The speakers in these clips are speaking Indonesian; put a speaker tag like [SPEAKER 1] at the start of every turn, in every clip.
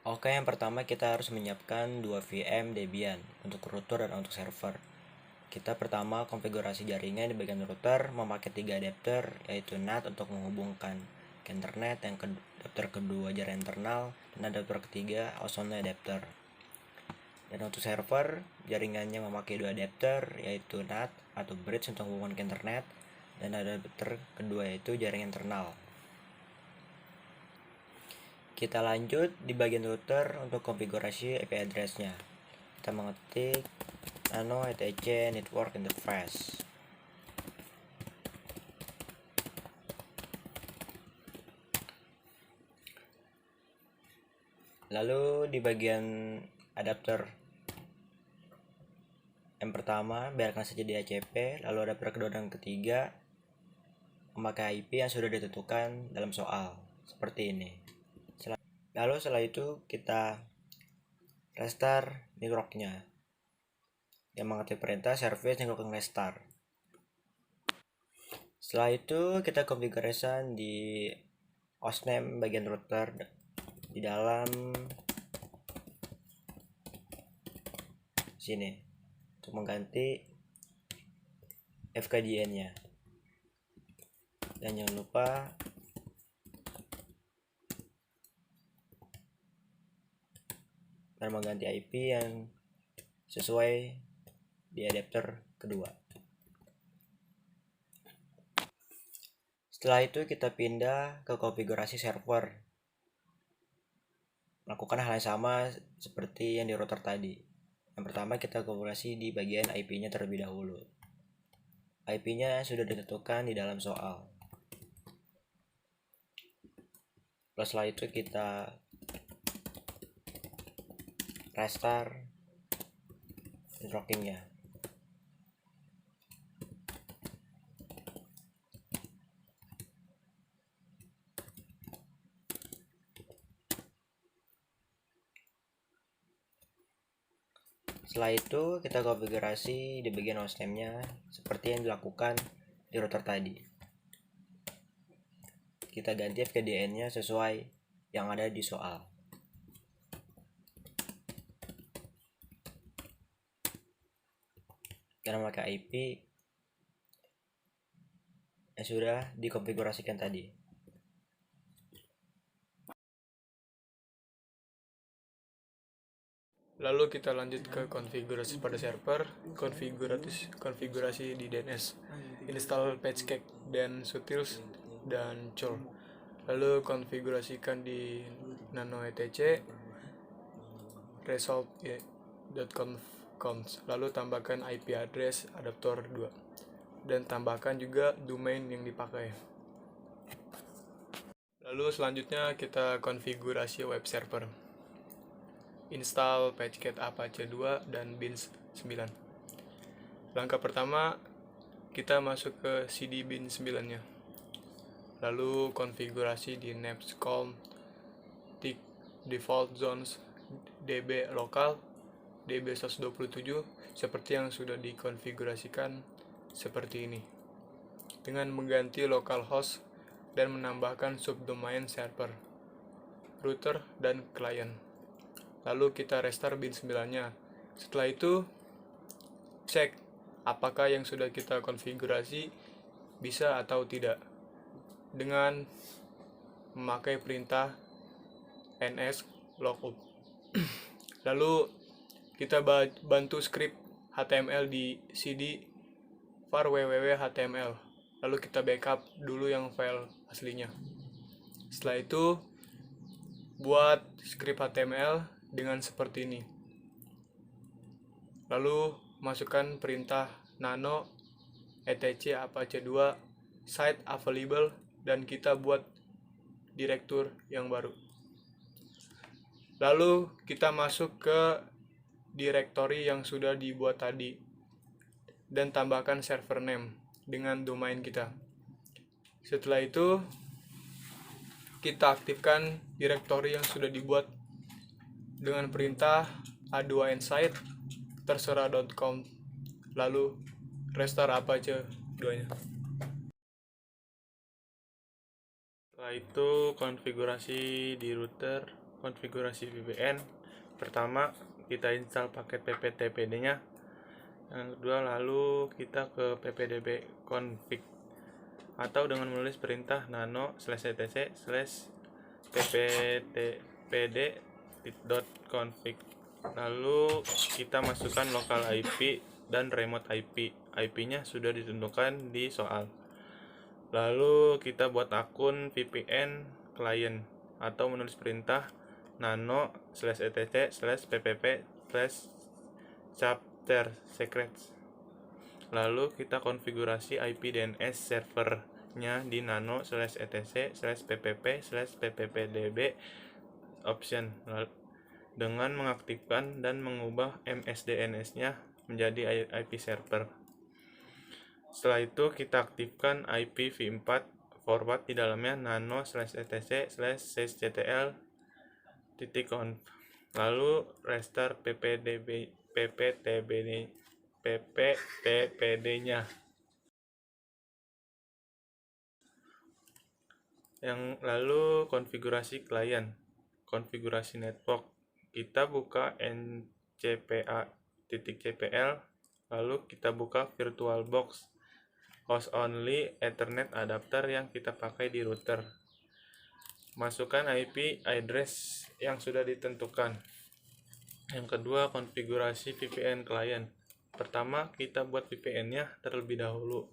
[SPEAKER 1] Oke, yang pertama kita harus menyiapkan 2 VM Debian untuk router dan untuk server. Kita pertama konfigurasi jaringan di bagian router memakai 3 adapter, yaitu NAT untuk menghubungkan ke internet, adapter kedua jaringan internal, dan adapter ketiga Ozone adapter. Dan untuk server, jaringannya memakai 2 adapter, yaitu NAT atau bridge untuk menghubungkan ke internet, dan adapter kedua yaitu jaringan internal. Kita lanjut di bagian router untuk konfigurasi IP address-nya. Kita mengetik nano etc network interface. Lalu di bagian adapter yang pertama biarkan saja di ACP, lalu adapter kedua dan ketiga memakai IP yang sudah ditentukan dalam soal seperti ini. Lalu setelah itu kita restart networknya yang mengetik perintah service network restart. Setelah itu kita konfigurasi di hostname bagian router di dalam sini untuk mengganti FKDN-nya. Dan jangan lupa dan mengganti IP yang sesuai di adapter kedua. Setelah itu kita pindah ke konfigurasi server. Lakukan hal yang sama seperti yang di router tadi. Yang pertama kita konfigurasi di bagian IP-nya terlebih dahulu. IP-nya sudah ditentukan di dalam soal. Setelah itu kita restart networking-nya. Setelah itu kita konfigurasi di bagian hostname-nya seperti yang dilakukan di router tadi. Kita ganti FKDN-nya sesuai yang ada di soal. Karena memakai IP yang sudah dikonfigurasikan tadi.
[SPEAKER 2] Lalu kita lanjut ke konfigurasi pada server, konfigurasi di DNS, install PatchCake dan Sutils dan Chol. Lalu konfigurasikan di nano etc resolve.conf. Lalu tambahkan IP address adapter 2 dan tambahkan juga domain yang dipakai. Lalu selanjutnya kita konfigurasi web server. Install PatchCake Apache 2 dan Beans 9. Langkah pertama, kita masuk ke CD Beans 9-nya. Lalu konfigurasi di Napscom, tick default zones, DB lokal, DB 127 seperti yang sudah dikonfigurasikan seperti ini. Dengan mengganti localhost dan menambahkan subdomain server, router, dan klien. Lalu kita restart bin 9-nya. Setelah itu cek apakah yang sudah kita konfigurasi bisa atau tidak dengan memakai perintah ns lookup. Lalu kita bantu script HTML di cd var www.html. Lalu kita backup dulu yang file aslinya. Setelah itu buat script HTML dengan seperti ini. Lalu masukkan perintah nano etc apache 2 site available dan kita buat direktur yang baru. Lalu kita masuk ke direktori yang sudah dibuat tadi dan tambahkan server name dengan domain kita. Setelah itu kita aktifkan direktori yang sudah dibuat dengan perintah a2nsite terserah.com, lalu restart apache 2-nya. Setelah itu konfigurasi di router konfigurasi VPN. Pertama, kita install paket pptpd-nya. Yang kedua, lalu kita ke ppdb config atau dengan menulis perintah nano/etc/pptpd.config. Lalu kita masukkan local IP dan remote IP. IP-nya sudah ditentukan di soal. Lalu kita buat akun VPN client atau menulis perintah nano/etc/ppp/chapter secrets. Lalu kita konfigurasi IP DNS servernya di nano/etc/ppp/pppdb option dengan mengaktifkan dan mengubah MSDNS-nya menjadi IP server. Setelah itu kita aktifkan IPv4 forward di dalamnya nano/etc/sysctl.conf. Lalu restart pptpd-nya. Yang lalu konfigurasi klien, konfigurasi network. Kita buka ncpa.cpl, lalu kita buka VirtualBox host only Ethernet adapter yang kita pakai di router. Masukkan IP address yang sudah ditentukan. Yang kedua, konfigurasi VPN client. Pertama, kita buat VPN-nya terlebih dahulu.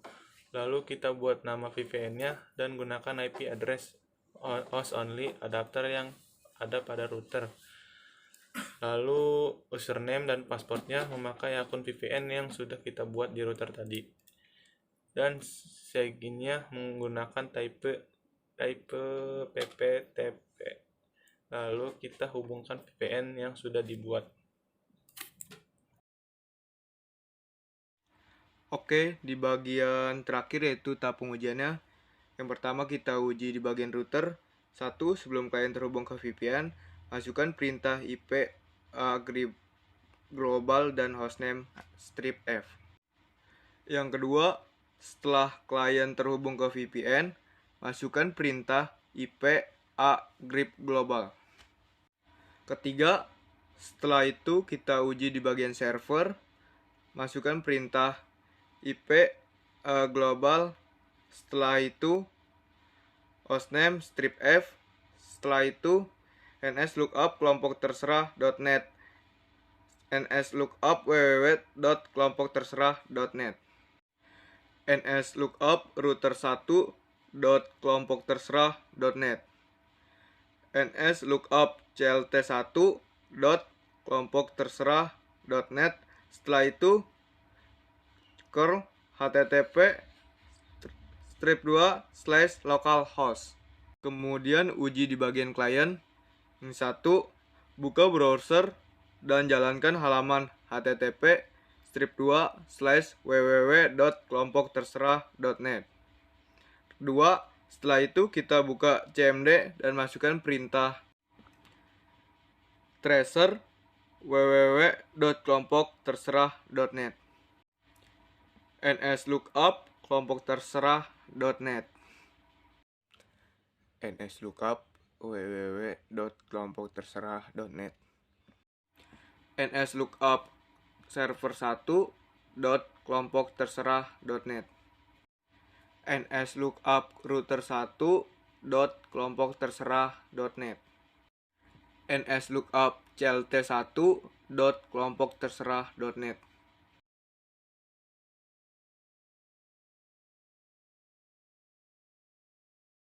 [SPEAKER 2] Lalu kita buat nama VPN-nya dan gunakan IP address host only adapter yang ada pada router. Lalu username dan passwordnya memakai akun VPN yang sudah kita buat di router tadi. Dan signnya menggunakan type pptp. Lalu kita hubungkan VPN yang sudah dibuat.
[SPEAKER 3] Oke, di bagian terakhir yaitu tahap pengujiannya. Yang pertama kita uji di bagian router. 1. Sebelum klien terhubung ke VPN, masukkan perintah IP grip global dan hostname strip F. Yang kedua, setelah klien terhubung ke VPN, masukkan perintah IP grip global. Ketiga, setelah itu kita uji di bagian server, masukkan perintah IP global. Setelah itu hostname strip F. Setelah itu nslookup kelompok terserah.net, nslookup www.kelompokterserah.net, nslookup router1.kelompokterserah.net, nslookup clt1.kelompokterserah.net. Setelah itu curl http://strip2/localhost. Kemudian uji di bagian klien. Yang 1, buka browser dan jalankan halaman http://strip2/www.kelompokterserah.net. Kedua, setelah itu kita buka cmd dan masukkan perintah tracer www.kelompokterserah.net, nslookup kelompokterserah.net, nslookup www.kelompokterserah.net, nslookup server1.kelompokterserah.net, nslookup router1.kelompokterserah.net, nslookup clt1.kelompokterserah.net,